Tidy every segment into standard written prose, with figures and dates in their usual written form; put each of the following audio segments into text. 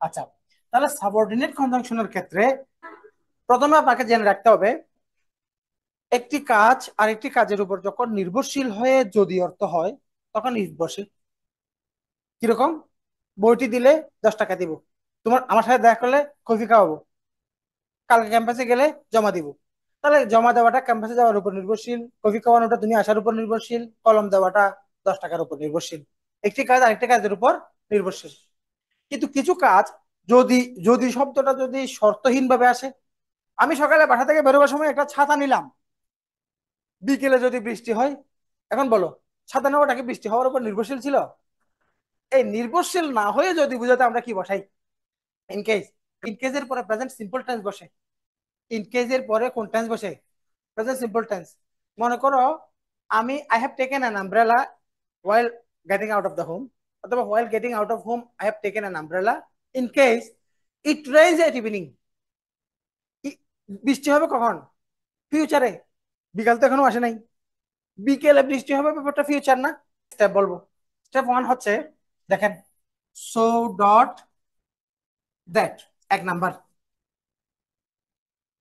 আচ্ছা, তাহলে সাবঅর্ডিনেট কনজাংশনের ক্ষেত্রে প্রথমে আপনাকে জেনে রাখতে হবে একটি কাজ আরেকটি কাজের উপর যখন নির্ভরশীল হয়ে যদি অর্থ হয় তখন নির্ভরশীল। কিরকম? বইটি দিলে 10 টাকা দিব, তোমার আমার সাথে দেখা করলে কফি খাওয়াবো, কালকে ক্যাম্পাসে গেলে জমা দিব। তাহলে জমা দেওয়াটা ক্যাম্পাসে যাওয়ার উপর নির্ভরশীল, কফি খাওয়ানোটা তুমি আসার উপর নির্ভরশীল, কলম দেওয়াটা 10 টাকার উপর নির্ভরশীল। একটি কাজ আরেকটি কাজের উপর নির্ভরশীল। কিন্তু কিছু কাজ যদি যদি শব্দটা যদি শর্তহীন ভাবে আসে, আমি সকালে বাসা থেকে বেরোবার সময় একটা ছাতা নিলাম, বিকেলে যদি বৃষ্টি হয়, এখন বলো ছাতা নেওয়াটা কি বৃষ্টি হওয়ার উপর নির্ভরশীল ছিল? এই নির্ভরশীল না হয়ে যদি বুঝাতে আমরা কি বসাই? In case. ইন কেসের পরে প্রেজেন্ট সিম্পল টেন্স বসে। ইন কেসের পরে কোন টেন্স বসে? Present simple tense. মনে করো I have taken an umbrella while getting out of the home, অথবা while getting out of home I have taken an umbrella in case it rains at evening। বৃষ্টি হবে কখন? ফিউচারে। বিকাল তো এখনো আসে নাই, বিকেলে বৃষ্টি হবে, ব্যাপারটা ফিউচার না? স্টেপ বলবো। স্টেপ ওয়ান হচ্ছে, দেখেন, সো ডট দ্যাট, 1 নাম্বার।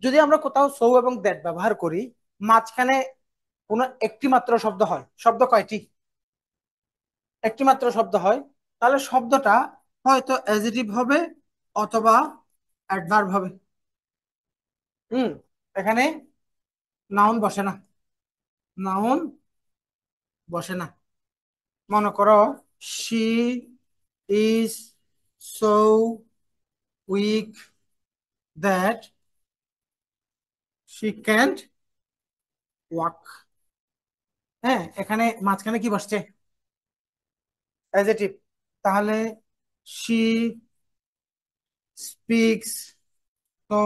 যদি আমরা কোথাও সো এবং দ্যাট ব্যবহার করি, মাঝখানে কোনো একটি মাত্র শব্দ হয়, শব্দ কয়টি? একটি মাত্র শব্দ হয়, তাহলে শব্দটা হয়তো অ্যাডজেক্টিভ হবে অথবা অ্যাডভার্ব হবে। হুম, এখানে নাউন বসে না, নাউন বসে না। মনে করো she is so weak that she can't walk. হ্যাঁ, এখানে মাঝখানে কি বসছে? অ্যাডজেক্টিভ। তাহলে she speaks so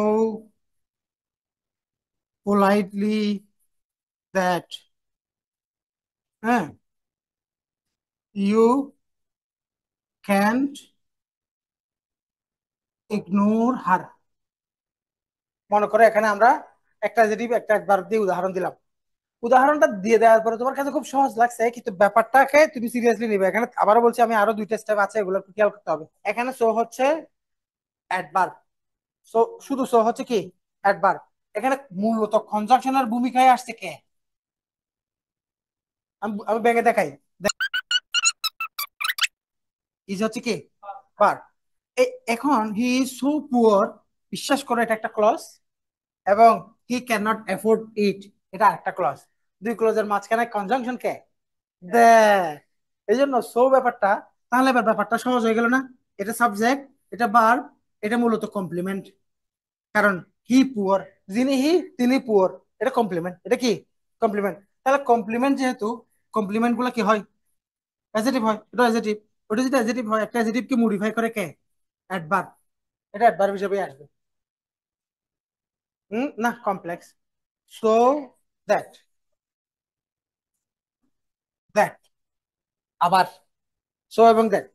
politely that, হ্যাঁ, ইউ ক্যান্ট ইগনোর হার। মনে করো এখানে আমরা একটা অ্যাডজেক্টিভ একটা অ্যাডভার্ব দিয়ে উদাহরণ দিলাম। উদাহরণটা দিয়ে দেওয়ার পরে তোমার কাছে খুব সহজ লাগছে, কিন্তু ব্যাপারটাকে তুমি সিরিয়াসলি নিবে। এখানে আবারও বলছি, আমি আরো 2টা স্টেপ আছে, এগুলো একটু খেয়াল করতে হবে। এখানে সো হচ্ছে অ্যাডভার্ব। সো, শুধু সো হচ্ছে কি? অ্যাডভার্ব। এখানে মূলত কনজাংশনের ভূমিকায় আসছে কে? আমি ব্যাঙে দেখাই। ইজ হচ্ছে কি? ভার্ব। এখন হি ইজ সো পুয়ার, বিশ্বাস করো এটা একটা ক্লজ, এবং he can not afford it, এটা আরেকটা ক্লজ। দুই ক্লজের মাঝখানে কনজাংশন কে? দেখ, এই জন্য সো ব্যাপারটা, তাহলে এবার ব্যাপারটা সহজ হয়ে গেল না? এটা সাবজেক্ট, এটা ভার্ব, এটা মূলত কমপ্লিমেন্ট। কারণ হি পুয়ার, যিনি হি তিনি পুয়ার, এটা কমপ্লিমেন্ট। এটা কি? কমপ্লিমেন্ট। তাহলে কমপ্লিমেন্ট যেহেতু, কমপ্লিমেন্ট গুলো কি হয়? অ্যাডজেক্টিভ হয়, এটা অ্যাডজেক্টিভ। ওটা যদি অ্যাডজেক্টিভ হয়, একটা অ্যাডজেক্টিভ কে মডিফাই করে কে? অ্যাডভার্ব। এটা অ্যাডভার্ব হিসেবে আসবে। না, কমপ্লেক্স। সো দ্যাট, দ্যাট, আবার সো এবং দ্যাট।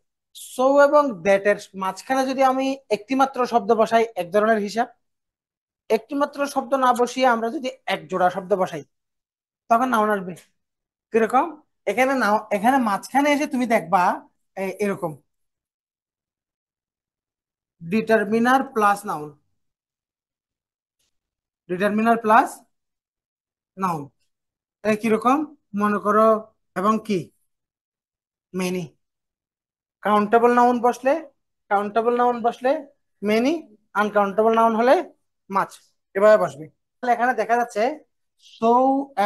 সো এবং দ্যাট এর মাঝখানে যদি আমি একটি মাত্র শব্দ বসাই, এক ধরনের হিসাব। একটি মাত্র শব্দ না বসিয়ে আমরা যদি এক জোড়া শব্দ বসাই, তখন নাউন আসবে। কিরকম? এখানে নাও, এখানে মাঝখানে এসে তুমি দেখবা এরকম determiner plus noun, determiner plus noun. কিরকম? মনে করো এবং কি, মেনি। কাউন্টেবল নাউন বসলে, কাউন্টেবল নাউন বসলে মেনি, আনকাউন্টেবল নাউন হলে মাছ, এভাবে বসবে। তাহলে এখানে দেখা যাচ্ছে সো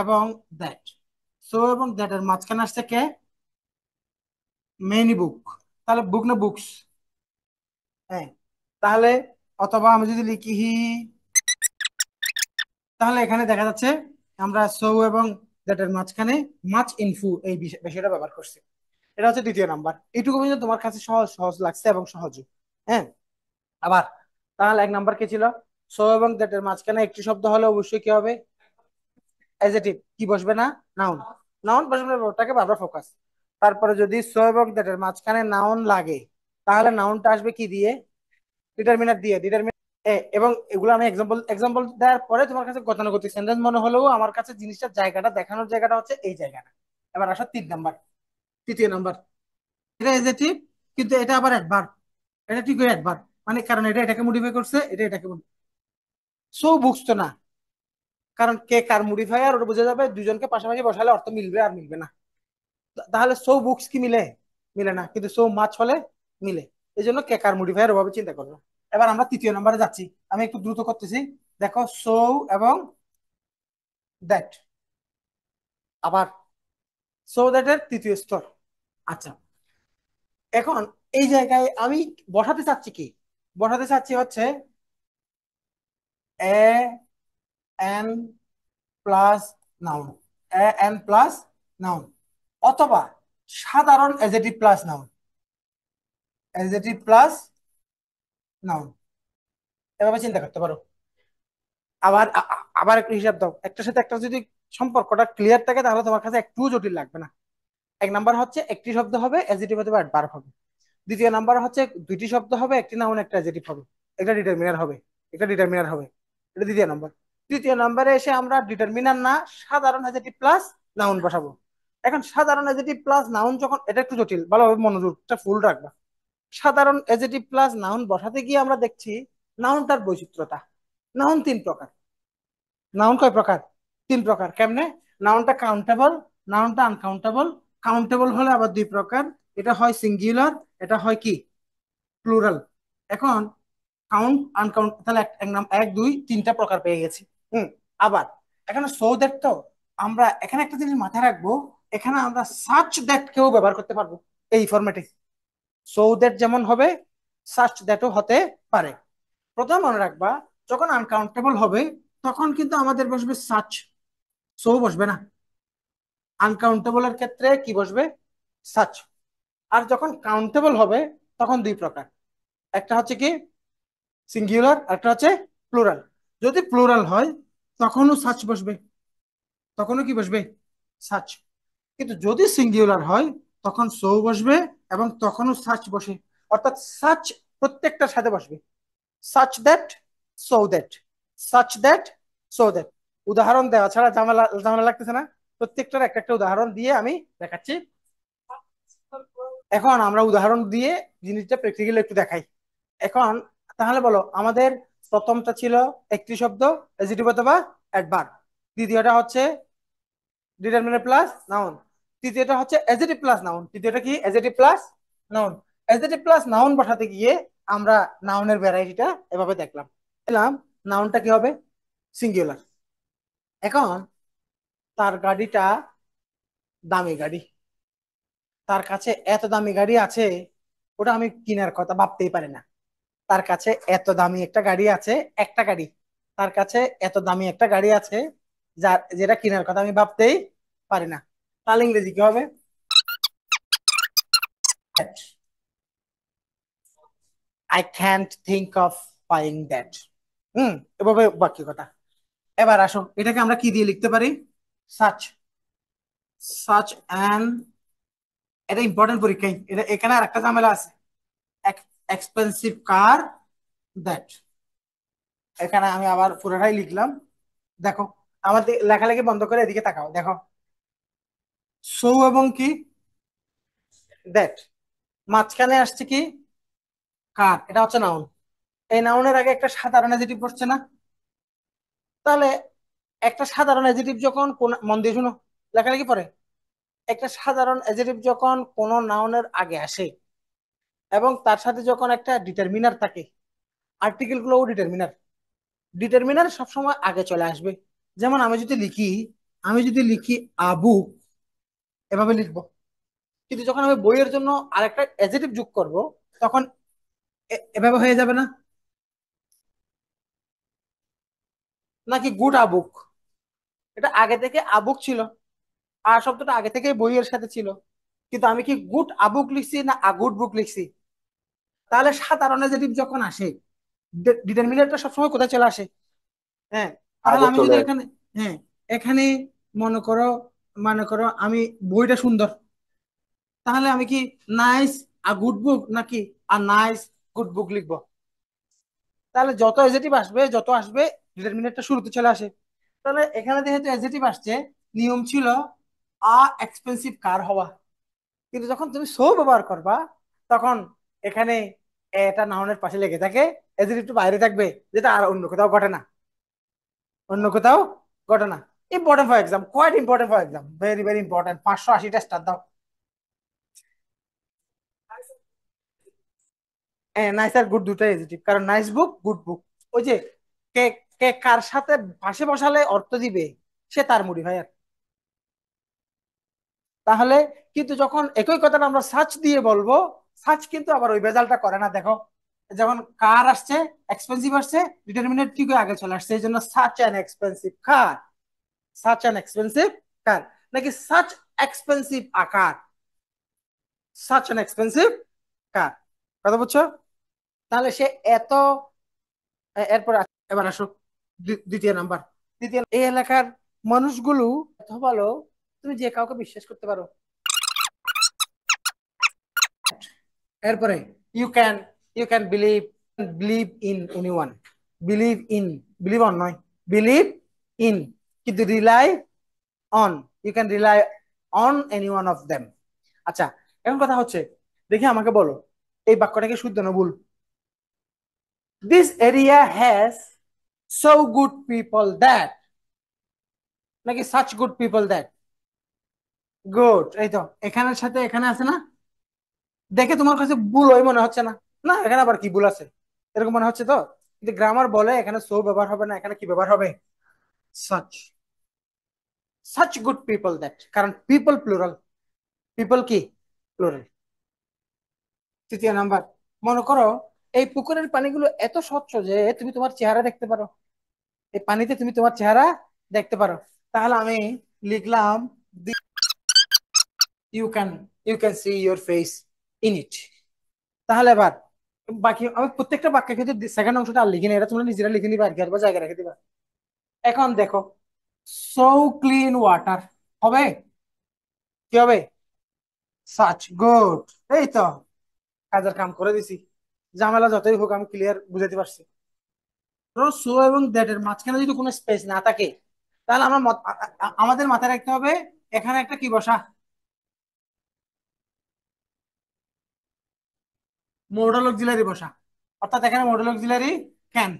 এবং দ্যাট। সো এবং দ্যাট এর মাঝখানে আসছে কে? মেনি বুক। তাহলে বুক না বুকস? হ্যাঁ। তাহলে অথবা আমি যদি লিখি হি, তাহলে এখানে দেখা যাচ্ছে আমরা সো এবং দ্যাট এর মাঝখানে মাছ ইনফু এই বিষয়টা ব্যবহার করছি। এটা হচ্ছে দ্বিতীয় নাম্বার। এইটুকু পর্যন্ত তোমার কাছে সহজ সহজ লাগছে এবং সহজ। হ্যাঁ। আবার তাহলে 1 নাম্বার কি ছিল? সো এবং দ্যাট এর মাঝখানে একটি শব্দ হলে অবশ্যই কি হবে? অ্যাডজেক্টিভ। কি বসবে না? নাউন। নাউন বসবে না, ওটাকে বারবার ফোকাস। তারপরে যদি সো এবং দ্যাট এর মাঝখানে নাউন লাগে, তাহলে নাউনটা আসবে কি দিয়ে? ডিটারমিনার দিয়ে। ডিটারমিনার এবং এগুলো আমি এক্সাম্পল এক্সাম্পল দেওয়ার পরে তোমার কাছে গতানুগতিক সেন্টেন্স মনে হলেও আমার কাছে জিনিসটার জায়গাটা দেখানোর জায়গাটা হচ্ছে এই জায়গাটা। এবার আসো 3 নাম্বার, তৃতীয় নাম্বার। এটা অ্যাডজেক্টিভ, কিন্তু এটা আবার অ্যাডভার্ব। এটা ঠিক অ্যাডভার্ব। মানে কারণ এটা এটাকে মডিফাই করছে, এটা এটাকে সো বুকস তো না, কারণ কে কার মডিফায়ার ওটা বোঝা যাবে দুজনকে পাশাপাশি বসালে অর্থ মিলবে আর মিলবে না। তাহলে সো বুকস কি মিলে? মিলে না, কিন্তু সো মাছ হলে মিলে। এই জন্য কে কার মডিফায়ার ওভাবে চিন্তা করবো। এবার আমরা তৃতীয় নম্বরে যাচ্ছি, আমি একটু দ্রুত করতেছি। দেখো সো এবং দ্যাট, আবার সো দ্যাট এর তৃতীয় স্তর। আচ্ছা, এখন এই জায়গায় আমি বসাতে চাচ্ছি কি? বসাতে চাচ্ছি হচ্ছে A N plus noun, A N plus noun, অথবা সাধারণ adjective plus noun, adjective plus noun, এভাবে চিন্তা করতে পারো। আবার আবার একটু হিসাব দাও, একটার সাথে একটা যদি সম্পর্কটা ক্লিয়ার থাকে তাহলে তোমার কাছে একটু জটিল লাগবে না। এক নাম্বার হচ্ছে একটি শব্দ হবে এজেটিভ অথবা অ্যাডভার্ব হবে। দ্বিতীয় নাম্বার হচ্ছে দুইটি শব্দ হবে, একটি নাউন একটা অ্যাডজেক্টিভ হবে, একটা ডিটারমিনার হবে, একটা ডিটারমিনার হবে। এটা দ্বিতীয় নাম্বার। তৃতীয় নাম্বারে এসে আমরা ডিটারমিনার না সাধারণ অ্যাডজেক্টিভ প্লাস নাউন বসাবো। এখন সাধারণ অ্যাডজেক্টিভ প্লাস নাউন যখন, এটা একটু জটিল, ভালোভাবে মনোযোগটা ফুল রাখবা। সাধারণ অ্যাডজেক্টিভ প্লাস নাউন বসাতে গিয়ে আমরা দেখছি নাউনটার বৈচিত্র্যতা। নাউন তিন প্রকার। নাউন কয় প্রকার? তিন প্রকার। কেমনে? নাউনটা কাউন্টেবল, নাউনটা আনকাউন্টেবল। কাউন্টেবল হলে আবার দুই প্রকার, এটা হয় সিঙ্গুলার, এটা হয় কি প্লুরাল। এখন কাউন্ট আনকাউন্ট, তাহলে এক নাম এক দুই তিনটা প্রকার পেয়ে গেছি। হুম। আবার এখানে সো দ্যাট, তো আমরা এখানে একটা জিনিস মাথায় রাখবো, এখানে আমরা সাচ দ্যাট কেও ব্যবহার করতে পারবো এই ফরম্যাটে। সো দ্যাট যেমন হবে, সাচ দ্যাটও হতে পারে। প্রথম মনে রাখবা, যখন আনকাউন্টেবল হবে তখন কিন্তু আমাদের বসবে সাচ, সো বসবে না। আনকাউন্টেবলের ক্ষেত্রে কি বসবে? সাচ। আর যখন কাউন্টেবল হবে তখন দুই প্রকার, একটা হচ্ছে কি সিঙ্গুলার, একটা হচ্ছে প্লুরাল। যদি প্লুরাল হয় তখনও সাচ বসবে, তখনও কি বসবে? সাচ। কিন্তু যদি সিঙ্গুলার হয় তখন সো বসবে এবং তখনও সাচ বসে। অর্থাৎ সাচ প্রত্যেকটার সাথে বসবে। Such that, so that, such that, so that. উদাহরণ দেওয়া ছাড়া ঝামেলা ঝামেলা লাগতেছে না? প্রত্যেকটার একটা একটা উদাহরণ দিয়ে আমি দেখাচ্ছি। এখন আমরা উদাহরণ দিয়ে জিনিসটা প্র্যাকটিক্যালি একটু দেখাই। এখন তাহলে বলো, আমাদের প্রথমটা ছিল একটি শব্দ এডজেক্টিভ অথবা অ্যাডভার্ব, দ্বিতীয়টা হচ্ছে ডিটারমিনার প্লাস নাউন, তৃতীয়টা হচ্ছে এডজেক্টিভ প্লাস নাউন। তৃতীয়টা কি? Adjective plus noun. Adjective plus noun বসাতে গিয়ে আমরা নাউনের ভ্যারাইটিটা এভাবে দেখলাম। দেখলাম নাউনটা কি হবে? সিঙ্গুলার। এখন তার গাড়িটা দামি গাড়ি, তার কাছে এত দামি গাড়ি আছে, ওটা আমি কেনার কথা ভাবতেই পারি না। তার কাছে এত দামি একটা গাড়ি আছে, একটা গাড়ি, তার কাছে এত দামি একটা গাড়ি আছে যার যেটা কেনার কথা আমি ভাবতেই পারি না। তাহলে ইংরেজি কি হবে? I can't think of buying that. Hmm, এভাবে বাক্য কথা। এবার আসো, এটাকে আমরা কি দিয়ে লিখতে পারি? সাচ, সাচ অ্যান, এটা ইম্পর্টেন্ট পরীক্ষায়, এটা এখানে আর একটা ঝামেলা আছে। এক্সপেন্সিভ কার দ্যাট, এখানে আমি আবার পুরোটাই লিখলাম। দেখো, আমাদের লেখালেখি বন্ধ করে এদিকে তাকাও, দেখো সো এবং কি দ্যাট, মাঝখানে আসছে কি কার, এটা হচ্ছে নাউন। এই নাউনের আগে একটা সাধারণ অ্যাডজেক্টিভ বসছে না? তাহলে একটা সাধারণ অ্যাডজেক্টিভ যখন কোন, মন দিয়ে শুনো লেখালেখি পরে, একটা সাধারণ অ্যাডজেক্টিভ যখন কোন নাউনের আগে আসে এবং তার সাথে যখন একটা ডিটারমিনার থাকে, আর্টিকেল গুলো ডিটারমিনার, ডিটারমিনার সবসময় আগে চলে আসবে। যেমন আমি যদি লিখি আবু, এভাবে লিখবো। কিন্তু যখন আমি বইয়ের জন্য আরেকটা অ্যাডজেক্টিভ যোগ করব, তখন এভাবে হয়ে যাবে না? নাকি গুড আবুক, এটা আগে থেকে আবুক ছিল, আর শব্দটা আগে থেকে বইয়ের সাথে ছিল, কিন্তু আমি কি গুড আবুক লিখছি না আ গুড বুক লিখছি? তাহলে সাধারণ অ্যাডজেক্টিভ যখন আসে, ডিটারমিনেটটা সবসময় কোথায় চলে আসে? হ্যাঁ। তাহলে আগে আমি চলে যদি আসে। এখানে, হ্যাঁ, এখানে মনে করো, আমি বইটা সুন্দর, তাহলে আমি কি নাইস আ গুড বুক নাকি আর নাইস গুড বুক লিখবো? তাহলে যত এজেটিভ আসবে, যত আসবে, ডিটারমিনেটটা শুরুতে চলে আসে। তাহলে এখানে যেহেতু এজেটিভ আসছে, নিয়ম ছিল আ এক্সপেন্সিভ কার হওয়া। কিন্তু যখন তুমি সো ব্যবহার করবা তখন এখানে এটা নাউনের পাশে লেগে থাকে, এদের একটু বাইরে থাকবে, যেটা আর অন্য কোথাও ঘটে না, অন্য কোথাও ঘটে না। Important for exam, quite important for exam, very very important. 580টা স্টার দাও। হ্যাঁ, নাইস আর গুড দুটাই এডিটিভ, কারণ নাইস বুক, গুড বুক। ওই যে কে কে কার সাথে পাশে বসালে অর্থ দিবে, সে তার মুড়ি ভাই আর। তাহলে কিন্তু যখন একই কথাটা আমরা সার্চ দিয়ে বলবো, সার্চ কিন্তু আবার ওই ভেজালটা করে না, দেখো। যেমন কার আসছে, এক্সপেন্সিভ আসছে, ডিটারমিনেটিভ আগে চলে আসছে, এই জন্য such an expensive car, such an expensive car, নাকি such expensive a car, such an expensive car. কথা বুঝছো? তাহলে সে এত এরপর এবার আসো দ্বিতীয় নাম্বার। দ্বিতীয়, এই এলাকার মানুষগুলো এত ভালো, তুমি যে কাউকে বিশ্বাস করতে পারো। এরপরে you can believe in anyone, believe in, believe on নয়, বিলিভ ইন, কিন্তু rely on, you can rely on any one of them. আচ্ছা, এখন কথা হচ্ছে, দেখি আমাকে বলো, এই বাক্যটাকে শুদ্ধ না ভুল? This area has so good people that, নাকি such good people that? Good, এই তো এখানের সাথে এখানে আছে না, দেখে তোমার কাছে ভুল ওই মনে হচ্ছে না? না, এখানে আবার কি ভুল আছে, এরকম মনে হচ্ছে তো? কিন্তু গ্রামার বলে এখানে সো ব্যবহার হবে না, এখানে কি ব্যবহার হবে? Such, such good people that, কারণ পিপল প্লুরাল, পিপল কি প্লুরাল। তৃতীয় নাম্বার, মনে করো এই পুকুরের পানিগুলো এত স্বচ্ছ যে তুমি তোমার চেহারা দেখতে পারো, এই পানিতে তুমি তোমার চেহারা দেখতে পারো। তাহলে আমি লিখলাম, you can you can see your face in it. তাহলে এবার বাকি আমি প্রত্যেকটা বাক্যে কিন্তু সেকেন্ড অংশটা আর লিখিনি, এটা তোমরা নিজেরা লিখে নিবা আর কি, আর জায়গায় রেখে দিবা। এখন দেখো, সো ক্লিন ওয়াটার হবে, কি হবে? সাচ গুড, এই তো কাজের কাম করে দিছি। ঝামেলা যতই হোক আমি ক্লিয়ার বুঝাতে পারছি। ধরো সো এবং দ্যাট এর মাঝখানে যদি কোনো স্পেস না থাকে, তাহলে আমরা আমাদের মাথায় রাখতে হবে এখানে একটা কি বসা, মডাল অক্সিলারি বসা, অর্থাৎ এখানে মডাল অক্সিলারি ক্যান।